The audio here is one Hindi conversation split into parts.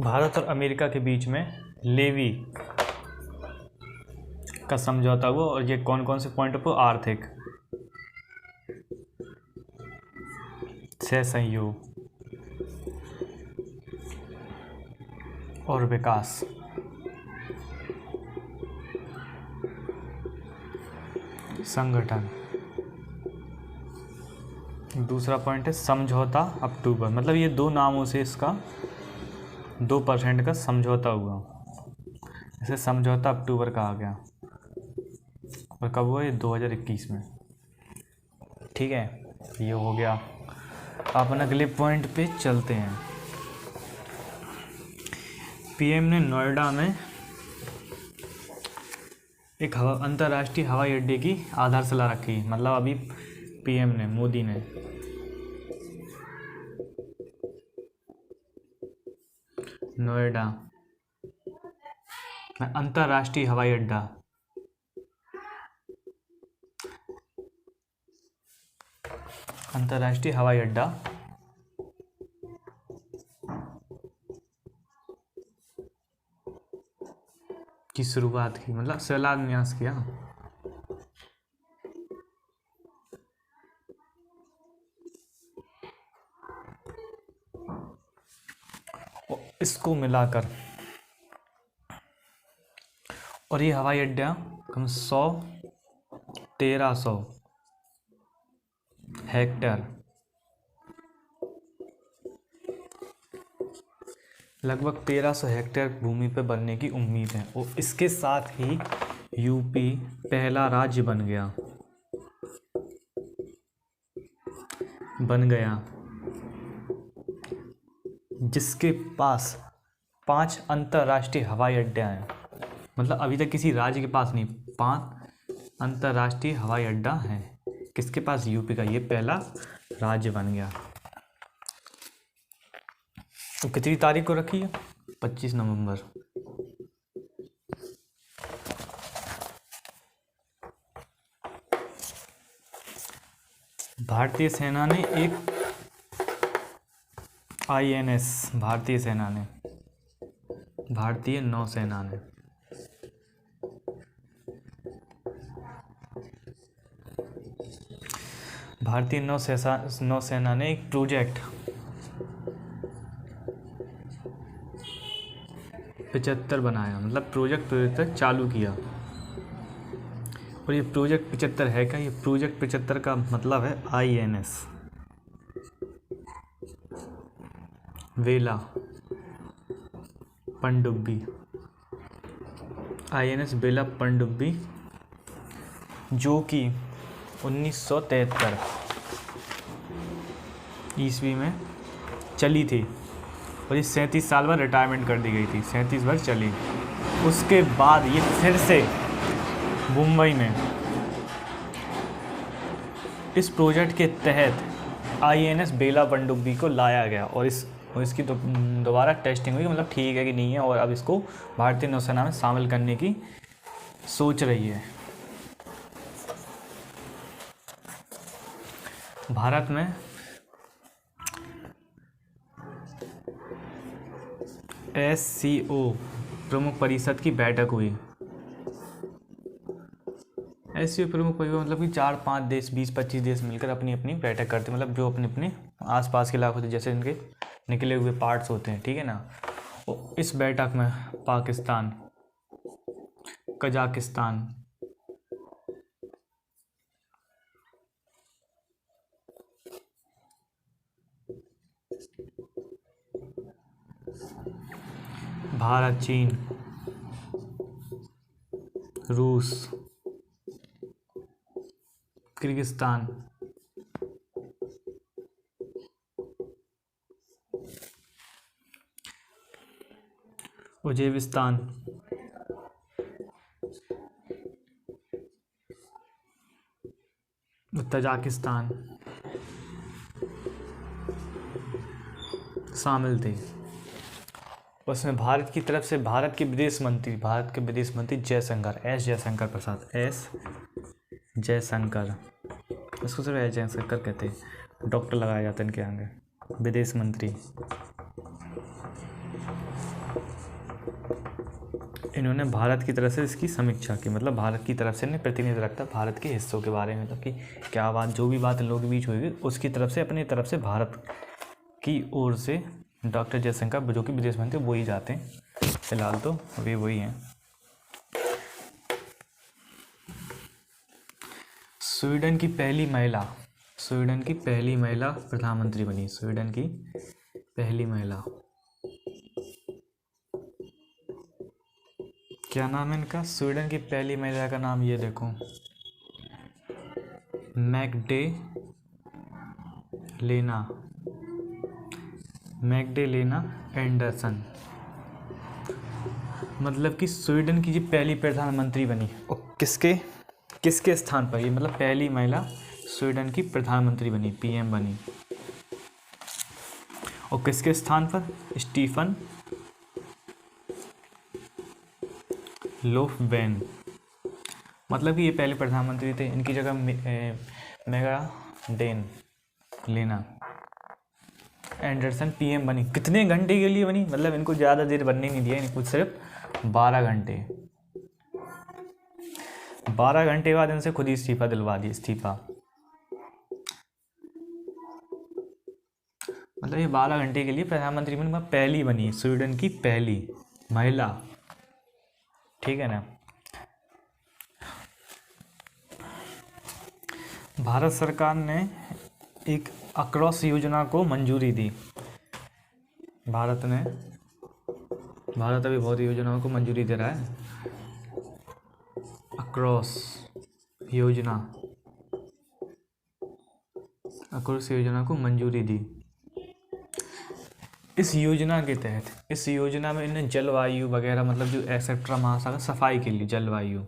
भारत और अमेरिका के बीच में लेवी का समझौता हुआ, और ये कौन कौन से पॉइंट पर? आर्थिक सहसहयोग और विकास। संगठन। दूसरा पॉइंट है समझौता अक्टूबर, मतलब ये दो नामों से इसका 2% का समझौता हुआ, इसे समझौता अक्टूबर कहा गया। और कब हुआ? ये 2021 में। ठीक है, ये हो गया। अपन अगले पॉइंट पे चलते हैं। पीएम ने नोएडा में एक अंतर्राष्ट्रीय हवाई अड्डे की आधारशिला रखी, मतलब अभी पीएम ने, मोदी ने नोएडा में अंतर्राष्ट्रीय हवाई अड्डा की शुरुआत की, मतलब शिलान्यास किया। इसको मिलाकर, और ये हवाई अड्डा कम 1300 हेक्टेयर, लगभग 1300 हेक्टेयर भूमि पर बनने की उम्मीद है। और इसके साथ ही यूपी पहला राज्य बन गया जिसके पास 5 अंतर्राष्ट्रीय हवाई अड्डे हैं। मतलब अभी तक किसी राज्य के पास नहीं, 5 अंतर्राष्ट्रीय हवाई अड्डा है। किसके पास? यूपी का। ये पहला राज्य बन गया। तो कितनी तारीख को रखी है? 25 नवंबर। भारतीय सेना ने एक INS, भारतीय नौसेना ने भारतीय नौसेना ने एक प्रोजेक्ट 75 बनाया, मतलब प्रोजेक्ट चालू किया। और ये प्रोजेक्ट 75 है क्या? ये प्रोजेक्ट 75 का मतलब है INS वेला पनडुब्बी, INS बेला पनडुब्बी, जो कि 1973 ईस्वी में चली थी। और ये 37 साल बाद रिटायरमेंट कर दी गई थी, 37 बार चली। उसके बाद ये फिर से मुंबई में इस प्रोजेक्ट के तहत INS बेला पनडुब्बी को लाया गया, और इसकी दोबारा टेस्टिंग हुई, मतलब ठीक है कि नहीं है। और अब इसको भारतीय नौसेना में शामिल करने की सोच रही है। भारत में SCO प्रमुख परिषद की बैठक हुई। SCO प्रमुख परिषद मतलब कि 4-5 देश, 20-25 देश मिलकर अपनी अपनी बैठक करते, मतलब जो अपने अपने आसपास के इलाके होते, जैसे इनके निकले हुए पार्ट्स होते हैं, ठीक है ना। इस बैठक में पाकिस्तान, कजाकिस्तान, भारत, चीन, रूस, किर्गिस्तान, उज्बेकिस्तान, तजाकिस्तान शामिल थे। उसमें भारत की तरफ से भारत के विदेश मंत्री जयशंकर, S जयशंकर प्रसाद, S जयशंकर, इसको सिर्फ S जयशंकर कहते हैं, डॉक्टर लगाया जाता है इनके आगे, विदेश मंत्री। इन्होंने भारत की तरफ से इसकी समीक्षा की, मतलब भारत की तरफ से इन्हें प्रतिनिधित्व रखता है भारत के हिस्सों के बारे में, मतलब कि क्या बात, जो भी बात इन लोगों के बीच हुई उसकी तरफ से, अपनी तरफ से भारत की ओर से डॉक्टर जयशंकर जो कि विदेश मंत्री वो ही जाते हैं, फिलहाल तो अभी वही हैं। स्वीडन की पहली महिला प्रधानमंत्री बनी, स्वीडन की पहली महिला, क्या नाम है इनका? स्वीडन की पहली महिला का नाम ये देखो, मैग्डेलेना एंडरसन। मतलब कि स्वीडन की जो पहली प्रधानमंत्री बनी, और किसके स्थान पर, ये मतलब पहली महिला स्वीडन की प्रधानमंत्री बनी, पीएम बनी, और किसके स्थान पर? Stefan Lofven. मतलब कि ये पहले प्रधानमंत्री थे, इनकी जगह मैग्डेलेना एंडरसन पीएम बनी। कितने घंटे के लिए बनी? मतलब इनको ज़्यादा देर बनने नहीं दिया, इनको सिर्फ 12 घंटे। 12 घंटे बाद इनसे खुद ही इस्तीफा दिलवा दिया, इस्तीफा। मतलब ये 12 घंटे के लिए प्रधानमंत्री बनी, मतलब पहली बनी, स्वीडन की पहली महिला, ठीक है ना। भारत सरकार ने एक अक्रॉस योजना को मंजूरी दी। भारत अभी बहुत योजनाओं को मंजूरी दे रहा है। अक्रॉस योजना को मंजूरी दी। इस योजना के तहत, इस योजना में इन्हें जलवायु वगैरह, मतलब जो एक्सेट्रा महासागर सफाई के लिए, जलवायु,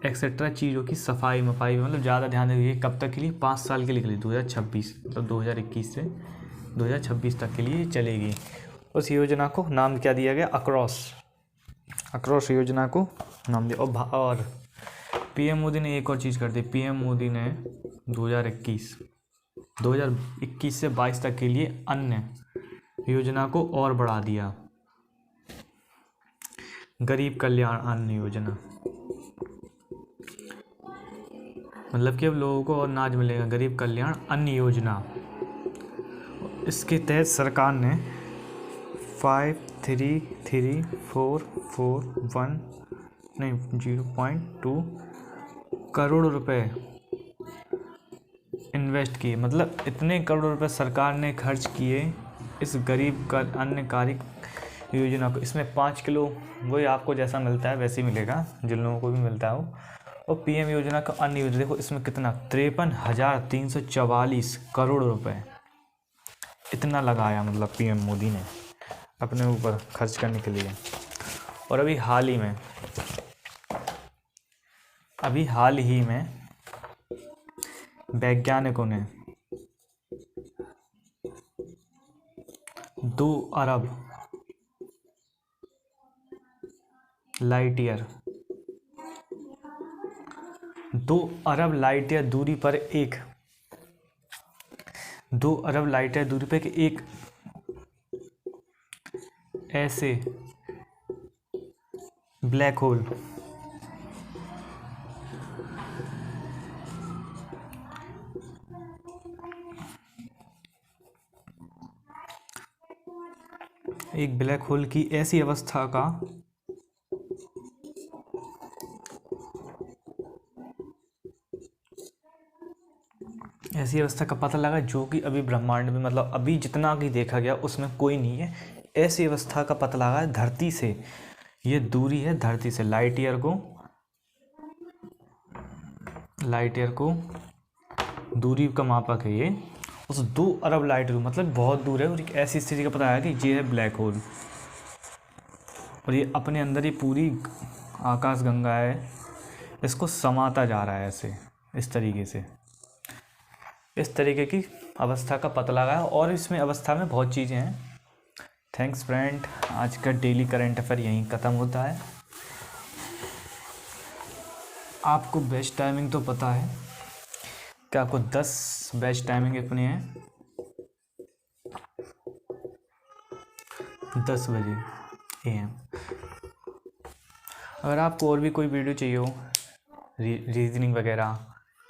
एक्सेट्रा चीज़ों की सफाई मफाई, मतलब ज़्यादा ध्यान दीजिए। कब तक के लिए? 5 साल के लिए, 2026, मतलब 2021 से 2026 तक के लिए चलेगी। उस योजना को नाम क्या दिया गया? अक्रॉस योजना को नाम दिया। और पीएम मोदी ने एक और चीज़ कर दी। पीएम मोदी ने 2021 से 22 तक के लिए अन्य योजना को और बढ़ा दिया, गरीब कल्याण अन्न योजना। मतलब कि अब लोगों को और अनाज मिलेगा, गरीब कल्याण अन्न योजना। इसके तहत सरकार ने 0.2 करोड़ रुपए इन्वेस्ट किए। मतलब इतने करोड़ रुपए सरकार ने खर्च किए इस गरीब का अन्न कार्य योजना को। इसमें 5 किलो वही आपको जैसा मिलता है वैसे ही मिलेगा, जिन लोगों को भी मिलता है वो। और पीएम योजना का अन्न योजना देखो, इसमें कितना 53,344 करोड़ रुपए इतना लगाया, मतलब पीएम मोदी ने अपने ऊपर खर्च करने के लिए। और अभी हाल ही में वैज्ञानिकों ने 2 अरब लाइट ईयर दूरी पर एक ऐसे ब्लैक होल की ऐसी अवस्था का पता लगा जो कि अभी ब्रह्मांड में, मतलब अभी जितना कि देखा गया उसमें कोई नहीं है। ऐसी अवस्था का पता लगा है धरती से, ये दूरी है धरती से, लाइट ईयर को दूरी का मापक है ये। उस 2 अरब लाइट ईयर मतलब बहुत दूर है, और एक ऐसी स्थिति का पता लगा कि ये है ब्लैक होल, और ये अपने अंदर ही पूरी आकाश गंगा है, इसको समाता जा रहा है ऐसे, इस तरीके की अवस्था का पता लगा है। और इसमें अवस्था में बहुत चीज़ें हैं। थैंक्स फ्रेंड, आज का डेली करंट अफेयर यहीं ख़त्म होता है। आपको बेस्ट टाइमिंग तो पता है कि आपको 10 बेस्ट टाइमिंग अपने हैं। 10 बजे AM। अगर आपको और भी कोई वीडियो चाहिए हो, रीजनिंग वगैरह,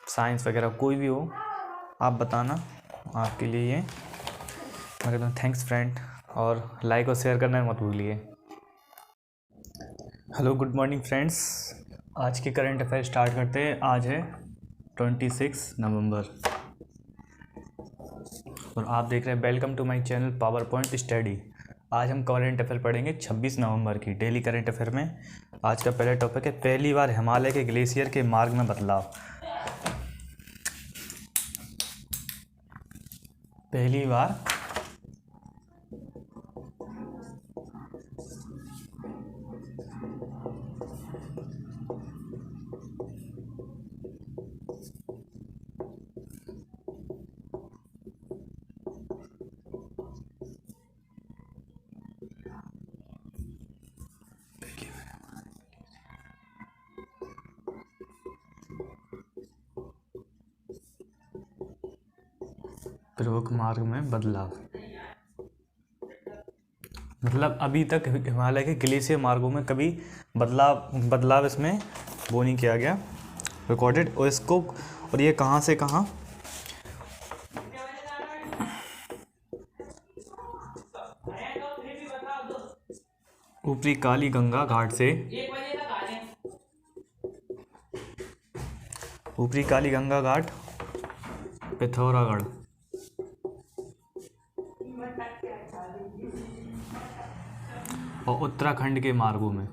साइंस वगैरह, कोई भी हो, आप बताना, आपके लिए ये मैं कहता हूँ थैंक्स फ्रेंड, और लाइक और शेयर करना मत भूलिए। हेलो गुड मॉर्निंग फ्रेंड्स, आज के करंट अफेयर स्टार्ट करते हैं। आज है 26 नवंबर और आप देख रहे हैं welcome to my channel Power Point Study. आज हम करंट अफेयर पढ़ेंगे 26 नवंबर की डेली करंट अफेयर में। आज का पहला टॉपिक है पहली बार हिमालय के ग्लेशियर के मार्ग में बदलाव। पहली बार प्रमुख मार्ग में बदलाव, मतलब अभी तक हिमालय के ग्लेशियर मार्गों में कभी बदलाव इसमें वो नहीं किया गया रिकॉर्डेड। और इसको और ये कहाँ से कहाँ, ऊपरी काली गंगा घाट से, ऊपरी काली गंगा घाट, पिथौरागढ़, और उत्तराखंड के मार्गों में।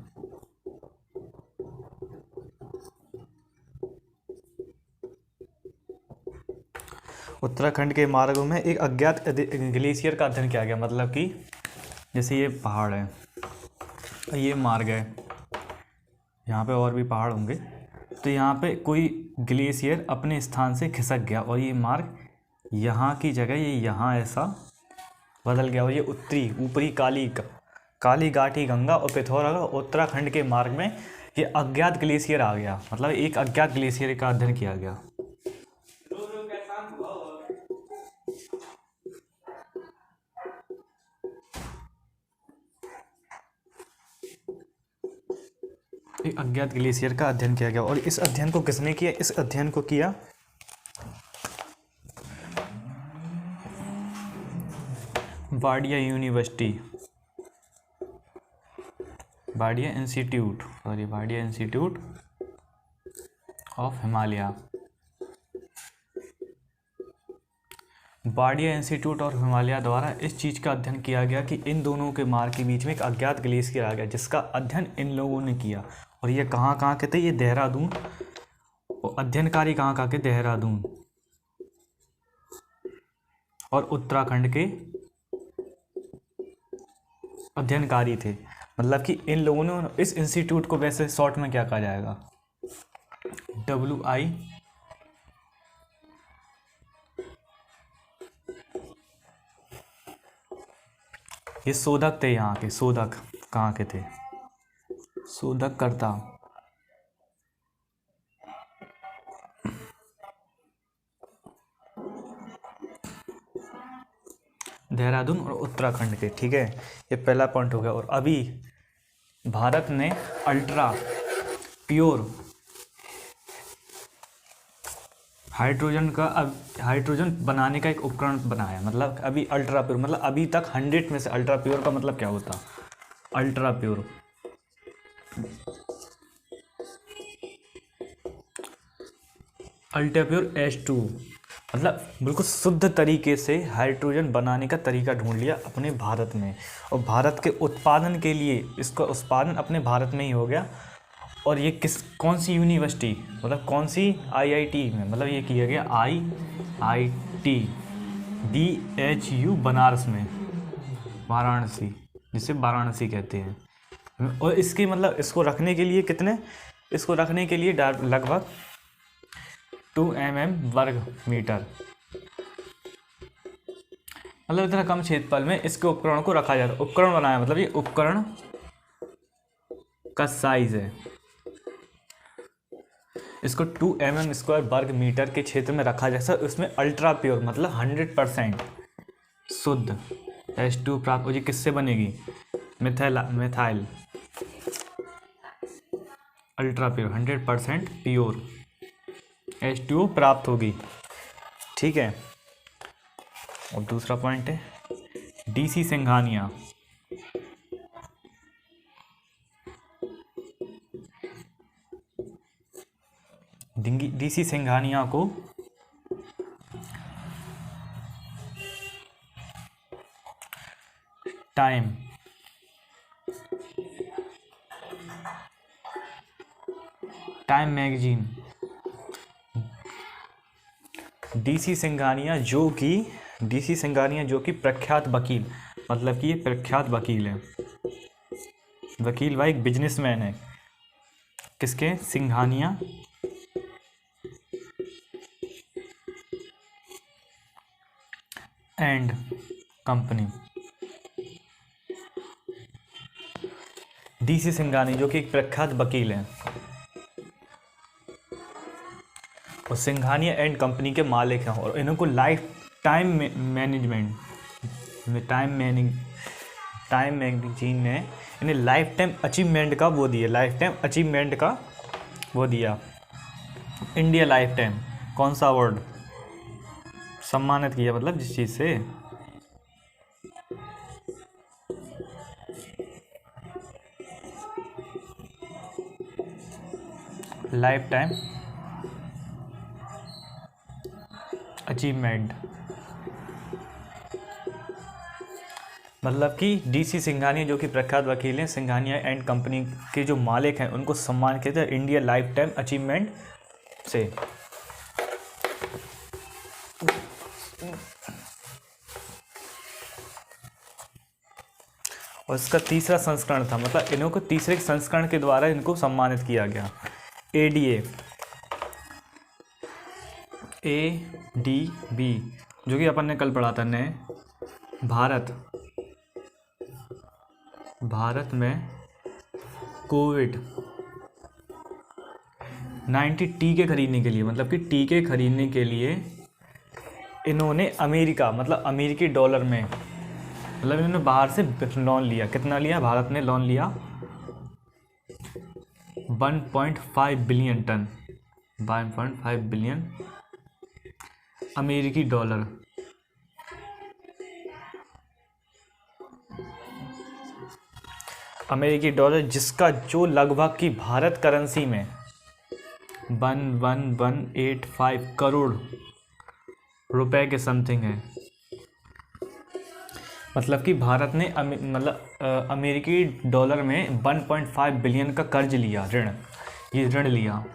उत्तराखंड के मार्गों में एक अज्ञात ग्लेशियर का अध्ययन किया गया। मतलब कि जैसे ये पहाड़ है, ये मार्ग है, यहाँ पे और भी पहाड़ होंगे, तो यहाँ पे कोई ग्लेशियर अपने स्थान से खिसक गया और ये मार्ग यहाँ की जगह ये यहाँ ऐसा बदल गया और ये ऊपरी काली घाटी गंगा और पिथौरागढ़ उत्तराखंड के मार्ग में ये अज्ञात ग्लेशियर आ गया। मतलब एक अज्ञात ग्लेशियर का अध्ययन किया गया। एक अज्ञात ग्लेशियर का अध्ययन किया गया और इस अध्ययन को किसने किया? इस अध्ययन को किया Wadia university, Wadia institute of Himalaya. Wadia institute of Himalaya द्वारा इस चीज़ का अध्ययन किया गया कि इन दोनों के मार्ग के बीच में एक अज्ञात ग्लेशियर आ गया, जिसका अध्ययन इन लोगों ने किया। और ये कहाँ के थे? ये देहरादून, और अध्ययनकारी कहाँ के? देहरादून और उत्तराखंड के अध्ययनकारी थे। मतलब कि इन लोगों ने इस इंस्टीट्यूट को, वैसे शॉर्ट में क्या कहा जाएगा? WI, ये शोधक थे यहाँ के। शोधक कहाँ के थे? शोधकर्ता देहरादून और उत्तराखंड के। ठीक है, ये पहला पॉइंट हो गया। और अभी भारत ने अल्ट्रा प्योर हाइड्रोजन बनाने का एक उपकरण बनाया। मतलब अभी अल्ट्रा प्योर, मतलब अभी तक 100 में से अल्ट्रा प्योर का मतलब क्या होता? अल्ट्रा प्योर H2, मतलब बिल्कुल शुद्ध तरीके से हाइड्रोजन बनाने का तरीका ढूंढ लिया अपने भारत में। और भारत के उत्पादन के लिए इसका उत्पादन अपने भारत में ही हो गया। और ये कौन सी यूनिवर्सिटी, मतलब कौन सी IIT में, मतलब ये किया गया IIT DHU बनारस में, वाराणसी, जिसे वाराणसी कहते हैं। और इसकी मतलब इसको रखने के लिए लगभग 2 mm वर्ग मीटर, मतलब इतना कम क्षेत्रफल में इसके उपकरण को रखा जाता है। उपकरण बनाया, मतलब ये उपकरण का साइज है। इसको 2 mm स्क्वायर वर्ग मीटर के क्षेत्र में रखा जाए। उसमें अल्ट्रा प्योर मतलब 100% शुद्ध H2 प्राप्त हो। जी किससे बनेगी? Methyl ultra pure 100% pure H2O प्राप्त होगी। ठीक है। और दूसरा पॉइंट है DC सिंघानिया। DC सिंघानिया को टाइम मैगजीन, DC सिंघानिया जो कि प्रख्यात वकील, मतलब कि ये प्रख्यात वकील है। वकील भाई एक बिजनेसमैन है। किसके? Singhania and company. DC Singhania जो कि एक प्रख्यात वकील है और सिंघानिया एंड कंपनी के मालिक हैं, और इनको लाइफ टाइम मैगजीन ने इन्हें लाइफ टाइम अचीवमेंट का वो दिया। इंडिया लाइफ टाइम कौन सा अवार्ड सम्मानित किया, मतलब जिस चीज़ से लाइफ टाइम अचीवमेंट, मतलब कि DC सिंघानिया जो कि प्रख्यात वकील हैं, सिंघानिया एंड कंपनी के जो मालिक हैं, उनको सम्मान किया था इंडिया लाइफ टाइम अचीवमेंट से। और इसका तीसरा संस्करण था, मतलब इन्हों को तीसरे संस्करण के द्वारा इनको सम्मानित किया गया। ADB जो कि अपन ने कल पढ़ा था, नए भारत में कोविड-19 टीके खरीदने के लिए, मतलब कि टीके खरीदने के लिए इन्होंने अमेरिकी डॉलर में, मतलब इन्होंने बाहर से लोन लिया। कितना लिया? भारत ने लोन लिया 1.5 बिलियन टन, 1.5 बिलियन अमेरिकी डॉलर। जिसका जो लगभग की भारत करेंसी में 1185 करोड़ रुपए के समथिंग है। मतलब कि भारत ने अमेरिकी डॉलर में 1.5 बिलियन का कर्ज लिया, ऋण लिया,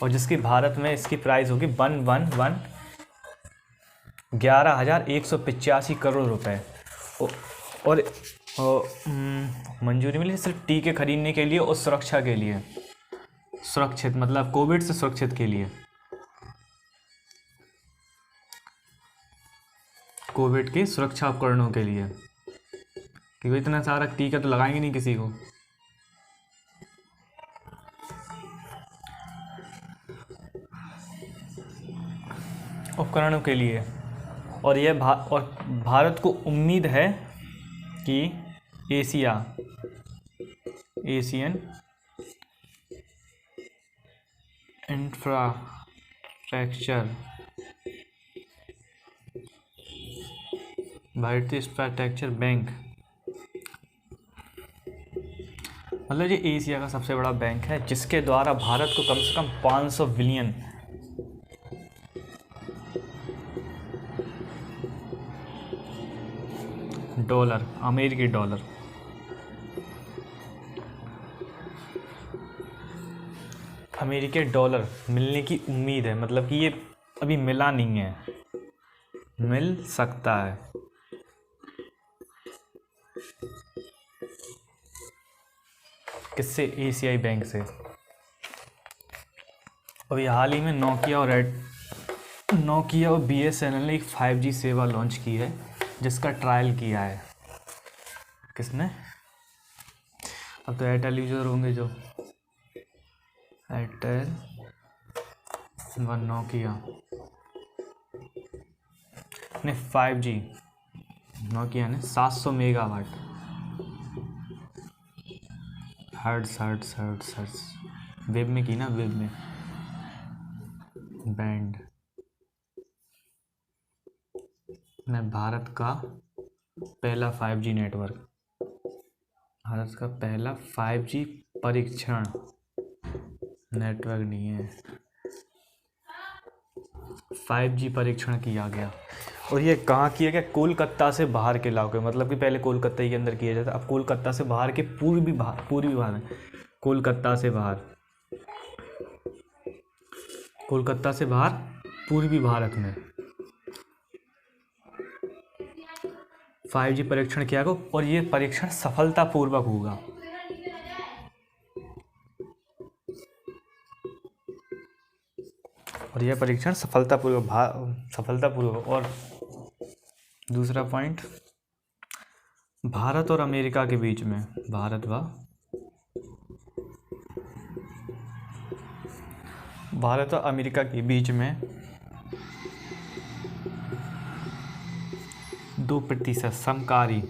और जिसकी भारत में इसकी प्राइस होगी 11,185 करोड़ रुपए। और मंजूरी मिली सिर्फ टीके खरीदने के लिए और सुरक्षा के लिए, सुरक्षित मतलब कोविड से सुरक्षित के लिए, कोविड के सुरक्षा उपकरणों के लिए, क्योंकि इतना सारा टीका तो लगाएंगे नहीं किसी को। उपकरणों के लिए। और यह और भारत को उम्मीद है कि एशियन इंफ्रास्ट्रक्चर, भारतीय इंफ्रास्ट्रक्चर बैंक, मतलब ये एशिया का सबसे बड़ा बैंक है, जिसके द्वारा भारत को कम से कम 500 बिलियन डॉलर, अमेरिकी डॉलर, मिलने की उम्मीद है। मतलब कि ये अभी मिला नहीं है, मिल सकता है। किससे? एशियाई बैंक से। अभी हाल ही में नोकिया और BSNL ने एक 5G सेवा लॉन्च की है, जिसका ट्रायल किया है। किसने? अब तो एयरटेल यूजर होंगे, जो एयरटेल व नोकिया ने 5G, नोकिया ने 700 मेगावाट हर्ट्स वेब में की ना, वेब में बैंड में भारत का पहला 5G नेटवर्क, भारत का पहला 5G परीक्षण नेटवर्क नहीं है, 5G परीक्षण किया गया। और ये कहाँ किया गया? कोलकाता से बाहर के इलाके, मतलब कि पहले कोलकाता के अंदर किया जाता, अब कोलकाता से बाहर के पूर्वी भाग में, कोलकाता से बाहर पूर्वी भारत में 5G परीक्षण किया गया, और ये परीक्षण सफलतापूर्वक होगा। और यह परीक्षण सफलतापूर्वक। और दूसरा पॉइंट, भारत और अमेरिका के बीच में, भारत और अमेरिका के बीच में 2% समकारी